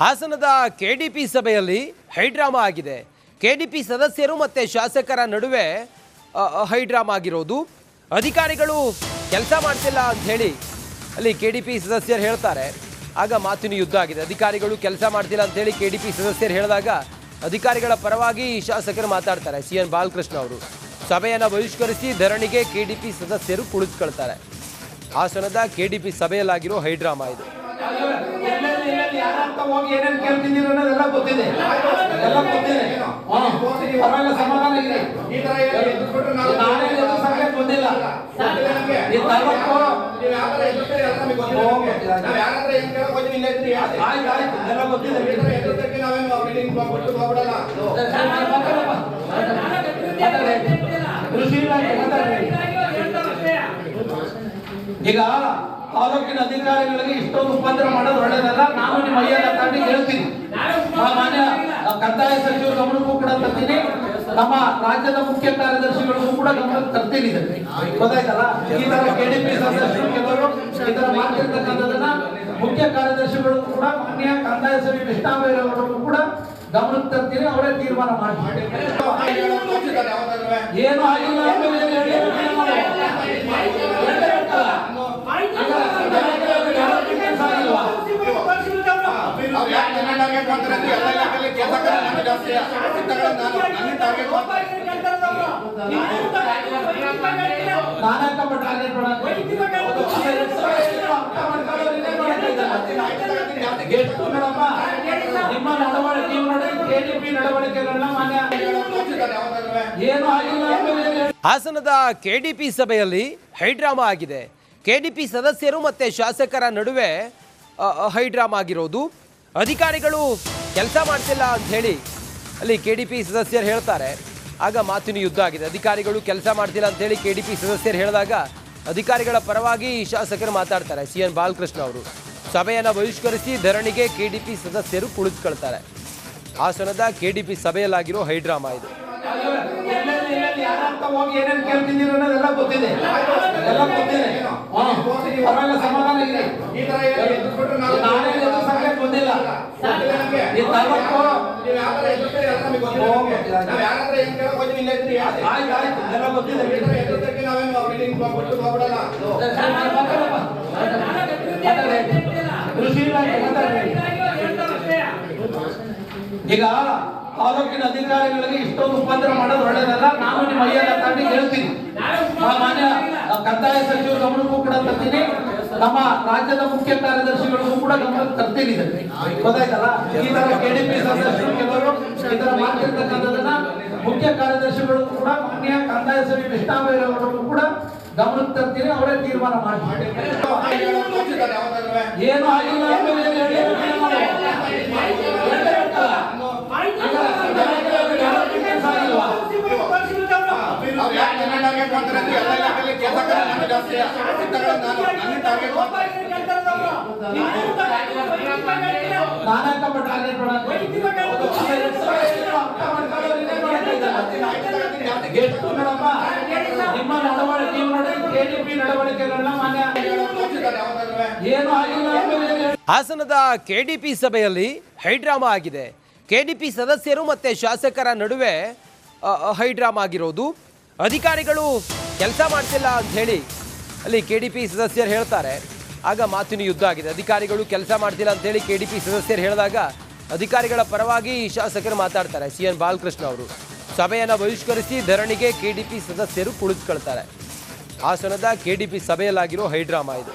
ಹಾಸನದ ಕೆಡಿಪಿ ಸಭೆಯಲ್ಲಿ ಹೈಡ್ರಾಮಾ ಆಗಿದೆ. ಕೆಡಿಪಿ ಸದಸ್ಯರು ಮತ್ತು ಶಾಸಕರ ನಡುವೆ ಹೈಡ್ರಾಮಾ ಆಗಿರೋದು. ಅಧಿಕಾರಿಗಳು ಕೆಲಸ ಮಾಡ್ತಿಲ್ಲ ಅಂತ ಹೇಳಿ ಅಲ್ಲಿ ಕೆಡಿಪಿ ಸದಸ್ಯರು ಹೇಳ್ತಾರೆ. ಆಗ ಮಾತಿನ ಯುದ್ಧ ಆಗಿದೆ. ಅಧಿಕಾರಿಗಳು ಕೆಲಸ ಮಾಡ್ತಿಲ್ಲ ಅಂತ ಹೇಳಿ ಕೆಡಿಪಿ ಸದಸ್ಯರು ಹೇಳಿದಾಗ ಅಧಿಕಾರಿಗಳ ಪರವಾಗಿ ಶಾಸಕರು ಮಾತಾಡ್ತಾರೆ. CN ಬಾಲಕೃಷ್ಣ ಅವರು ಸಭೆಯನ್ನು ಬಹಿಷ್ಕರಿಸಿ ಧರಣಿಗೆ ಕೆಡಿಪಿ ಸದಸ್ಯರು ಕುಳಿತುಕೊಳ್ತಾರೆ. ಹಾಸನದ ಕೆಡಿಪಿ ಸಭೆಯಲ್ಲಾಗಿರೋ ಹೈಡ್ರಾಮಾ ಇದು. ಹೋಗಿ ಏನೇನು ಕೇಳ್ತಿದ್ದೀರ ಅನ್ನೋದೆಲ್ಲ ಗೊತ್ತಿದೆ. ಅವೆಲ್ಲ ಸಮಾಧಾನ ಇದೆ. ಈ ತರ ಎದುರ್ಸ್ಬಿಟ್ರೆ ನಾನೇ ಎದುರ್ಸಕ್ಕೆ ಬಂದಿಲ್ಲ. ಈ ತಾಲೂಕು ನೀವು ಯಾವ ತರ ಎದುರ್ಸ್ತೀರಿ ಅಂತ ನಮಗೆ ಗೊತ್ತಿದೆ. ನಾವು ಯಾರ ಹತ್ರ ಏನು ಕೇಳೋಕೆ ಹೋಗಿ ನಿನ್ನೆ ಇದ್ರಿ. ಆಯ್ತು ಎಲ್ಲ ಗೊತ್ತಿದೆ. ಈ ತರ ಎದುರ್ಸಕ್ಕೆ ನಾವೇನು ಮೀಟಿಂಗ್ ಕೊಟ್ಟು ಹೋಗ್ಬಿಡಲ್ಲ. ಕೃಷಿ ಇಲಾಖೆ ಮಾತಾಡ್ರಿ. ಈಗ ತಾಲೂಕಿನ ಅಧಿಕಾರಿಗಳಿಗೆ ಇಷ್ಟೊಂದು ಉಪದ್ರ ಮಾಡೋದು ಒಳ್ಳೇದಲ್ಲ. ನಾನು ನಿಮ್ಮ ಅಯ್ಯನ ತಾಂಡಿ ಹೇಳ್ತೀನಿ. ಮಾನ್ಯ ಕಂದಾಯ ಸಚಿವರ ಗಮನಕ್ಕೂ ಕೂಡ ತರ್ತೀನಿ. ನಮ್ಮ ರಾಜ್ಯದ ಮುಖ್ಯ ಕಾರ್ಯದರ್ಶಿಗಳಿಗೂ ಕೂಡ ಗಮನಕ್ಕೆ ತರ್ತೀನಿ. ಗೊತ್ತಾಯ್ತಲ್ಲ. ಈ ತರ ಕೆಡಿಪಿ ಸದಸ್ಯರು ಕೆಲವರು ಈ ತರ ಮಾಡ್ತಿರ್ತಕ್ಕಂಥದನ್ನ ಮುಖ್ಯ ಕಾರ್ಯದರ್ಶಿಗಳು ಕೂಡ ಮಾನ್ಯ ಕಂದಾಯ ಸಚಿವ ಕೃಷ್ಣಾಬೈರವರಿಗೂ ಕೂಡ ಗಮನಕ್ಕೆ ತರ್ತೀನಿ. ಅವರೇ ತೀರ್ಮಾನ ಮಾಡಿ. ಏನು ಆಗಿಲ್ಲ ನಿಮ್ಮ ನಡವಳಿಕೆ ಕೆಡಿಪಿ ನಡವಳಿಕೆಗಳನ್ನ ಮಾನ್ಯ ಏನು ಆಗಿಲ್ಲ. ಹಾಸನದ ಕೆಡಿಪಿ ಸಭೆಯಲ್ಲಿ ಹೈಡ್ರಾಮಾ ಆಗಿದೆ. ಕೆಡಿಪಿ ಸದಸ್ಯರು ಮತ್ತು ಶಾಸಕರ ನಡುವೆ ಹೈಡ್ರಾಮಾ ಆಗಿರೋದು. ಅಧಿಕಾರಿಗಳು ಕೆಲಸ ಮಾಡ್ತಿಲ್ಲ ಅಂತ ಹೇಳಿ ಅಲ್ಲಿ ಕೆಡಿಪಿ ಸದಸ್ಯರು ಹೇಳ್ತಾರೆ. ಆಗ ಮಾತಿನ ಯುದ್ಧ ಆಗಿದೆ. ಅಧಿಕಾರಿಗಳು ಕೆಲಸ ಮಾಡ್ತಿಲ್ಲ ಅಂತ ಹೇಳಿ ಕೆಡಿಪಿ ಸದಸ್ಯರು ಹೇಳಿದಾಗ ಅಧಿಕಾರಿಗಳ ಪರವಾಗಿ ಶಾಸಕರು ಮಾತಾಡ್ತಾರೆ. CN ಬಾಲಕೃಷ್ಣ ಅವರು ಸಭೆಯನ್ನು ಬಹಿಷ್ಕರಿಸಿ ಧರಣಿಗೆ ಕೆಡಿಪಿ ಸದಸ್ಯರು ಕುಳಿತುಕೊಳ್ತಾರೆ. ಹಾಸನದ ಕೆಡಿಪಿ ಸಭೆಯಲ್ಲಾಗಿರೋ ಹೈಡ್ರಾಮಾ ಇದು. ಹೋಗಿ ಏನೇನು ಕೇಳ್ತಿದ್ದೀರ ಅನ್ನೋದೆಲ್ಲ ಗೊತ್ತಿದೆ. ಅವೆಲ್ಲ ಸಮಾಧಾನ ಇದೆ. ಈ ತರ ಎದುರ್ಸ್ಬಿಟ್ರೆ ನಾನೇ ಎದುರ್ಸಕ್ಕೆ ಬಂದಿಲ್ಲ. ಈ ತಾಲೂಕು ನೀವು ಯಾವ ತರ ಎದುರ್ಸ್ತೀರಿ ಅಂತ ನಮಗೆ ಗೊತ್ತಿದೆ. ನಾವು ಯಾರ ಹತ್ರ ಏನು ಕೇಳೋಕೆ ಹೋಗಿ ನಿನ್ನೆ ಇದ್ರಿ. ಆಯ್ತು ಎಲ್ಲ ಗೊತ್ತಿದೆ. ಈ ತರ ಎದುರ್ಸಕ್ಕೆ ನಾವೇನು ಮೀಟಿಂಗ್ ಕೊಟ್ಟು ಹೋಗ್ಬಿಡಲ್ಲ. ಕೃಷಿ ಇಲಾಖೆ ಮಾತಾಡ್ರಿ. ಈಗ ತಾಲೂಕಿನ ಅಧಿಕಾರಿಗಳಿಗೆ ಇಷ್ಟೊಂದು ಉಪದ್ರ ಮಾಡೋದು ಒಳ್ಳೇದಲ್ಲ. ನಾನು ನಿಮ್ಮ ಅಯ್ಯನ ತಾಂಡಿ ಹೇಳ್ತೀನಿ. ಮಾನ್ಯ ಕಂದಾಯ ಸಚಿವರ ಗಮನಕ್ಕೂ ಕೂಡ ತರ್ತೀನಿ. ನಮ್ಮ ರಾಜ್ಯದ ಮುಖ್ಯ ಕಾರ್ಯದರ್ಶಿಗಳಿಗೂ ಕೂಡ ಗಮನಕ್ಕೆ ತರ್ತೀನಿ. ಗೊತ್ತಾಯ್ತಲ್ಲ. ಈ ತರ ಕೆಡಿಪಿ ಸದಸ್ಯರು ಕೆಲವರು ಈ ತರ ಮಾಡ್ತಿರ್ತಕ್ಕಂಥದನ್ನ ಮುಖ್ಯ ಕಾರ್ಯದರ್ಶಿಗಳು ಕೂಡ ಮಾನ್ಯ ಕಂದಾಯ ಸಚಿವ ಕೃಷ್ಣಾಬೈರವರಿಗೂ ಕೂಡ ಗಮನಕ್ಕೆ ತರ್ತೀನಿ. ಅವರೇ ತೀರ್ಮಾನ ಮಾಡಿ. ಏನು ಆಗಿಲ್ಲ ನಿಮ್ಮ ನಡವಳಿಕೆ ಕೆಡಿಪಿ ನಡವಳಿಕೆಗಳನ್ನ ಮಾನ್ಯ ಏನು ಆಗಿಲ್ಲ. ಹಾಸನದ ಕೆಡಿಪಿ ಸಭೆಯಲ್ಲಿ ಹೈಡ್ರಾಮಾ ಆಗಿದೆ. ಕೆಡಿಪಿ ಸದಸ್ಯರು ಮತ್ತು ಶಾಸಕರ ನಡುವೆ ಹೈಡ್ರಾಮಾ ಆಗಿರೋದು. ಅಧಿಕಾರಿಗಳು ಕೆಲಸ ಮಾಡ್ತಿಲ್ಲ ಅಂತ ಹೇಳಿ ಅಲ್ಲಿ ಕೆಡಿಪಿ ಸದಸ್ಯರು ಹೇಳ್ತಾರೆ. ಆಗ ಮಾತಿನ ಯುದ್ಧ ಆಗಿದೆ. ಅಧಿಕಾರಿಗಳು ಕೆಲಸ ಮಾಡ್ತಿಲ್ಲ ಅಂತ ಹೇಳಿ ಕೆಡಿಪಿ ಸದಸ್ಯರು ಹೇಳಿದಾಗ ಅಧಿಕಾರಿಗಳ ಪರವಾಗಿ ಶಾಸಕರು ಮಾತಾಡ್ತಾರೆ. CN ಬಾಲಕೃಷ್ಣ ಅವರು ಸಭೆಯನ್ನು ಬಹಿಷ್ಕರಿಸಿ ಧರಣಿಗೆ ಕೆಡಿಪಿ ಸದಸ್ಯರು ಕುಳಿತುಕೊಳ್ತಾರೆ. ಹಾಸನದ ಕೆಡಿಪಿ ಸಭೆಯಲ್ಲಾಗಿರೋ ಹೈಡ್ರಾಮಾ ಇದು.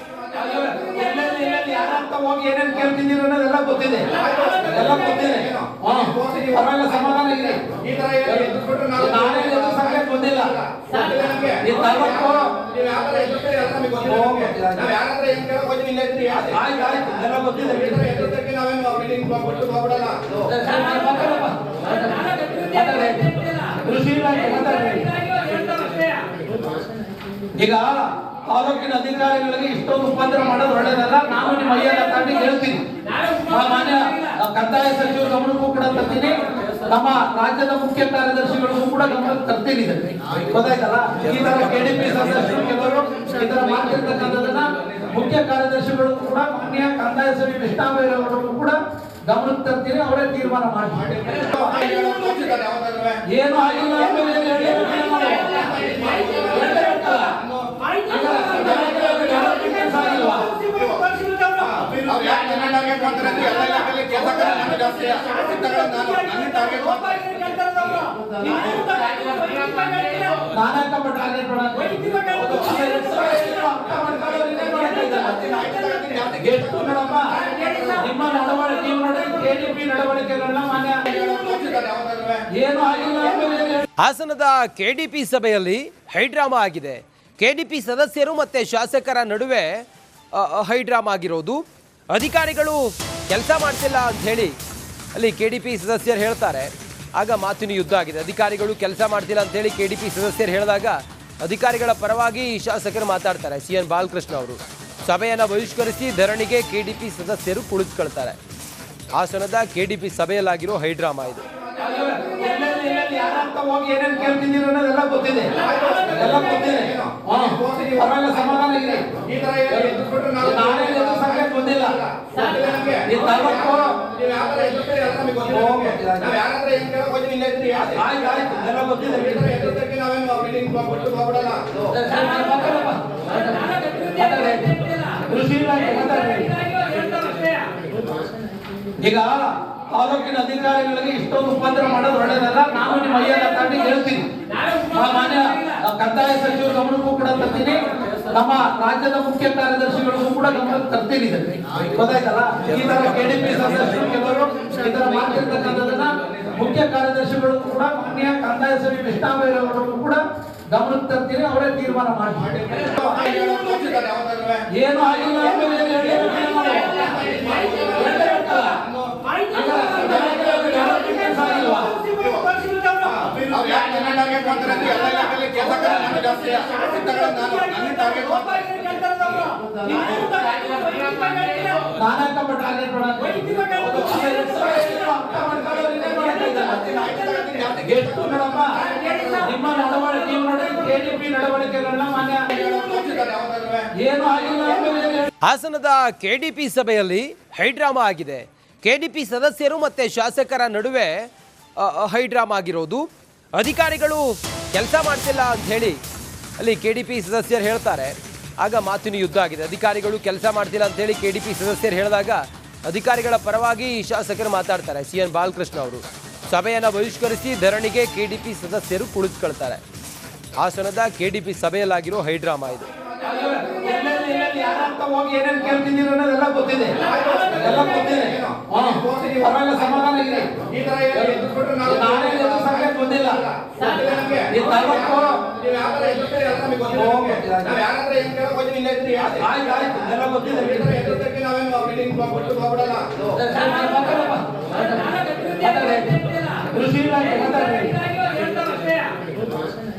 ಹೋಗಿ ಏನೇನು ಕೇಳ್ತಿದ್ದೀರ ಅನ್ನೋದೆಲ್ಲ ಗೊತ್ತಿದೆ. ಅವೆಲ್ಲ ಸಮಾಧಾನ ಇದೆ. ಈ ತರ ಎದುರ್ಸ್ಬಿಟ್ರೆ ನಾನೇ ಎದುರ್ಸಕ್ಕೆ ಬಂದಿಲ್ಲ. ಈ ತಾಲೂಕು ನೀವು ಯಾವ ತರ ಎದುರ್ಸ್ತೀರಿ ಅಂತ ನಮಗೆ ಗೊತ್ತಿದೆ. ನಾವು ಯಾರ ಹತ್ರ ಏನು ಕೇಳೋಕೆ ಹೋಗಿ ನಿನ್ನೆ ಇದ್ರಿ. ಆಯ್ತು ಎಲ್ಲ ಗೊತ್ತಿದೆ. ಈ ತರ ಎದುರ್ಸಕ್ಕೆ ನಾವೇನು ಮೀಟಿಂಗ್ ಕೊಟ್ಟು ಹೋಗ್ಬಿಡಲ್ಲ. ಕೃಷಿ ಇಲಾಖೆ ಮಾತಾಡ್ರಿ. ಈಗ ತಾಲೂಕಿನ ಅಧಿಕಾರಿಗಳಿಗೆ ಇಷ್ಟೊಂದು ಉಪದ್ರ ಮಾಡೋದು ಒಳ್ಳೇದಲ್ಲ. ನಾನು ನಿಮ್ಮ ಅಯ್ಯನ ತಾಂಡಿ ಹೇಳ್ತೀನಿ. ಮಾನ್ಯ ಕಂದಾಯ ಸಚಿವರ ಗಮನಕ್ಕೂ ಕೂಡ ತರ್ತೀನಿ. ನಮ್ಮ ರಾಜ್ಯದ ಮುಖ್ಯ ಕಾರ್ಯದರ್ಶಿಗಳಿಗೂ ಕೂಡ ಗಮನಕ್ಕೆ ತರ್ತೀನಿ. ಗೊತ್ತಾಯ್ತಲ್ಲ. ಈ ತರ ಕೆಡಿಪಿ ಸದಸ್ಯರು ಕೆಲವರು ಈ ತರ ಮಾಡ್ತಿರ್ತಕ್ಕಂಥದನ್ನ ಮುಖ್ಯ ಕಾರ್ಯದರ್ಶಿಗಳು ಕೂಡ ಮಾನ್ಯ ಕಂದಾಯ ಸಚಿವ ಕೃಷ್ಣಾಬೈರವರಿಗೂ ಕೂಡ ಗಮನಕ್ಕೆ ತರ್ತೀನಿ, ಅವರೇ ತೀರ್ಮಾನ ಮಾಡಿ. ಏನು ಆಗಿಲ್ಲ ಅಂದ್ಮೇಲೆ ಏನ್ ಹೇಳಿರ್ತೀವಿ ನಾವು? ಆಗಿಲ್ವಾ? ನಾನಾಕಪ್ಪ ಟಾರ್ಗೆಟ್ ನೋಡಪ್ಪ, ನಿಮ್ಮ ನಡವಳಿಕೆ ನೀವು ನೋಡಿ ಕೆಡಿಪಿ ನಡವಳಿಕೆಗಳನ್ನ ಮಾನ್ಯ ಏನು ಆಗಿಲ್ಲ ಅಂದ್ಮೇಲೆ ಹಾಸನದ ಕೆಡಿಪಿ ಸಭೆಯಲ್ಲಿ ಹೈಡ್ರಾಮಾ ಆಗಿದೆ. ಕೆಡಿಪಿ ಸದಸ್ಯರು ಮತ್ತೆ ಶಾಸಕರ ನಡುವೆ ಹೈಡ್ರಾಮಾ ಆಗಿರೋದು. ಅಧಿಕಾರಿಗಳು ಕೆಲಸ ಮಾಡ್ತಿಲ್ಲ ಅಂತ ಹೇಳಿ ಅಲ್ಲಿ ಕೆಡಿಪಿ ಸದಸ್ಯರು ಹೇಳ್ತಾರೆ. ಆಗ ಮಾತಿನ ಯುದ್ಧ ಆಗಿದೆ. ಅಧಿಕಾರಿಗಳು ಕೆಲಸ ಮಾಡ್ತಿಲ್ಲ ಅಂತ ಹೇಳಿ ಕೆಡಿಪಿ ಸದಸ್ಯರು ಹೇಳಿದಾಗ ಅಧಿಕಾರಿಗಳ ಪರವಾಗಿ ಶಾಸಕರು ಮಾತಾಡ್ತಾರೆ. CN ಬಾಲಕೃಷ್ಣ ಅವರು ಸಭೆಯನ್ನು ಬಹಿಷ್ಕರಿಸಿ ಧರಣಿಗೆ ಕೆಡಿಪಿ ಸದಸ್ಯರು ಕುಳಿತುಕೊಳ್ತಾರೆ. ಹಾಸನದ ಕೆಡಿಪಿ ಸಭೆಯಲ್ಲಾಗಿರೋ ಹೈಡ್ರಾಮಾ ಇದು. ಯಾರಂತ ಹೋಗಿ ಏನೇನು ಕೇಳ್ತಿದ್ದೀರ ಅನ್ನೋದೆಲ್ಲ ಗೊತ್ತಿದೆ, ಎಲ್ಲ ಗೊತ್ತಿದೆ. ಅವೆಲ್ಲ ಸಮಾಧಾನ ಇದೆ. ನಾನೇ ಸಂಖ್ಯೆ ಬಂದಿಲ್ಲ. ಈ ತಾಲೂಕು ಆಯ್ತು ಎಲ್ಲ ಗೊತ್ತಿದೆ. ಕೃಷಿ ಈಗ ತಾಲೂಕಿನ ಅಧಿಕಾರಿಗಳಿಗೆ ಇಷ್ಟೊಂದು ಉಪದ್ರ ಮಾಡೋದು ಒಳ್ಳೆಯದಲ್ಲ. ನಾನು ನಿಮ್ಮ ಮೈಯೆಲ್ಲ ತಾಂಡಿ ಹೇಳ್ತೀನಿ. ಮಾನ್ಯ ಕಂದಾಯ ಸಚಿವರ ಗಮನಕ್ಕೂ ಕೂಡ ತರ್ತೀನಿ, ನಮ್ಮ ರಾಜ್ಯದ ಮುಖ್ಯ ಕಾರ್ಯದರ್ಶಿಗಳಿಗೂ ಕೂಡ ಗಮನಕ್ಕೆ ತರ್ತೀನಿ. ಗೊತ್ತಾಯ್ತಲ್ಲ? ಈ ತರ ಕೆಡಿಪಿ ಸದಸ್ಯರು ಕೆಲವರು ಈ ತರ ಮಾಡ್ತಿರ್ತಕ್ಕಂಥದನ್ನ ಮುಖ್ಯ ಕಾರ್ಯದರ್ಶಿಗಳು ಕೂಡ ಮಾನ್ಯ ಕಂದಾಯ ಸಚಿವ ಕೃಷ್ಣಾಬೈರವರಿಗೂ ಕೂಡ ಗಮನಕ್ಕೆ ತರ್ತೀನಿ, ಅವರೇ ತೀರ್ಮಾನ ಮಾಡಿ. ಏನು ಆಗಿಲ್ಲ ಅಂದ್ಮೇಲೆ ಏನ್ ಹೇಳಿರ್ತೀವಿ ನಾವು? ಆಗಿಲ್ವಾ? ನಾನಾಕಪ್ಪ ಟಾರ್ಗೆಟ್ ನೋಡಪ್ಪ, ನಿಮ್ಮ ನಡವಳಿಕೆ ನೀವು ನೋಡಿ ಕೆಡಿಪಿ ನಡವಳಿಕೆಗಳನ್ನ ಮಾನ್ಯ ಏನು ಆಗಿಲ್ಲ ಅಂದ್ಮೇಲೆ ಹಾಸನದ ಕೆಡಿಪಿ ಸಭೆಯಲ್ಲಿ ಹೈಡ್ರಾಮಾ ಆಗಿದೆ. ಕೆಡಿಪಿ ಸದಸ್ಯರು ಮತ್ತೆ ಶಾಸಕರ ನಡುವೆ ಹೈಡ್ರಾಮಾ ಆಗಿರೋದು. ಅಧಿಕಾರಿಗಳು ಕೆಲಸ ಮಾಡ್ತಿಲ್ಲ ಅಂತ ಹೇಳಿ ಅಲ್ಲಿ ಕೆಡಿಪಿ ಸದಸ್ಯರು ಹೇಳ್ತಾರೆ. ಆಗ ಮಾತಿನ ಯುದ್ಧ ಆಗಿದೆ. ಅಧಿಕಾರಿಗಳು ಕೆಲಸ ಮಾಡ್ತಿಲ್ಲ ಅಂತ ಹೇಳಿ ಕೆಡಿಪಿ ಸದಸ್ಯರು ಹೇಳಿದಾಗ ಅಧಿಕಾರಿಗಳ ಪರವಾಗಿ ಶಾಸಕರು ಮಾತಾಡ್ತಾರೆ. CN ಬಾಲಕೃಷ್ಣ ಅವರು ಸಭೆಯನ್ನು ಬಹಿಷ್ಕರಿಸಿ ಧರಣಿಗೆ ಕೆಡಿಪಿ ಸದಸ್ಯರು ಕುಳಿತುಕೊಳ್ತಾರೆ. ಹಾಸನದ ಕೆಡಿಪಿ ಸಭೆಯಲ್ಲಾಗಿರೋ ಹೈಡ್ರಾಮಾ ಇದು. ಯಾರಂತ ಹೋಗಿ ಏನೇನು ಕೇಳ್ತಿದ್ದೀರ ಅನ್ನೋದೆಲ್ಲ ಗೊತ್ತಿದೆ, ಎಲ್ಲ ಗೊತ್ತಿದೆ. ಅವೆಲ್ಲ ಸಮಾಧಾನ ಇದೆ. ನಾನೇ ಸಂಖ್ಯೆ ಬಂದಿಲ್ಲ. ಈ ತಾಲೂಕು ಆಯ್ತು ಎಲ್ಲ ಗೊತ್ತಿದೆ.